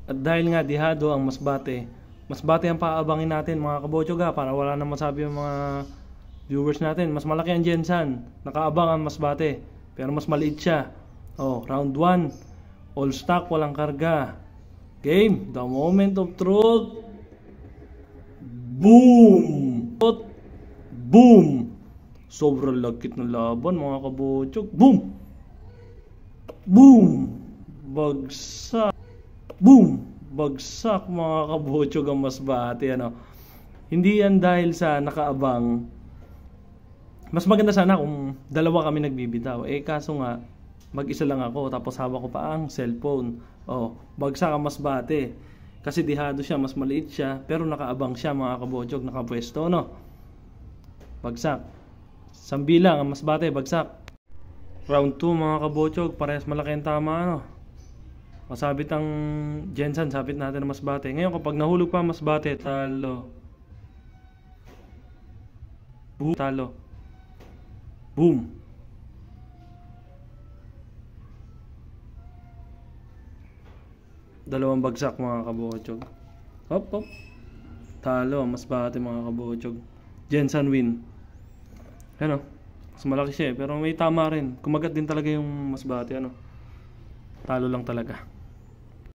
At dahil nga dihado ang Masbate ang paabangin natin mga kabotsog ha, para wala na masabi yung mga viewers natin. Mas malaki ang Gensan, nakaabang ang Masbate, pero mas maliit siya. Oh, round 1, all stock, walang karga. Game, the moment of truth. Boom! Boom! Sobrang lagkit ng laban mga kabotsog. Boom! Boom! Bagsak! Boom! Bagsak mga kabotsog ang Masbate, ano. Hindi yan dahil sa nakaabang. Mas maganda sana kung dalawa kami nagbibitaw. Kaso nga mag-isa lang ako tapos hawak ko pa ang cellphone. Oh, bagsak ang Masbate. Kasi dihado siya, mas maliit siya, pero nakaabang siya mga kabotsog, nakapwesto, no. Bagsak. Sambilang ang Masbate, bagsak. Round 2 mga kabotsog, parehas malaki ang tama, ano. Masabit ang Gensan, sabit natin ang Masbate. Ngayon kapag nahulog pa ang Masbate, talo. Boom, talo. Boom. Dalawang bagsak mga kabotsog. Hop, hop. Talo ang Masbate mga kabotsog. Gensan win. Ano? Mas malaki siya pero may tama rin. Kumagat din talaga yung Masbate, ano. Talo lang talaga.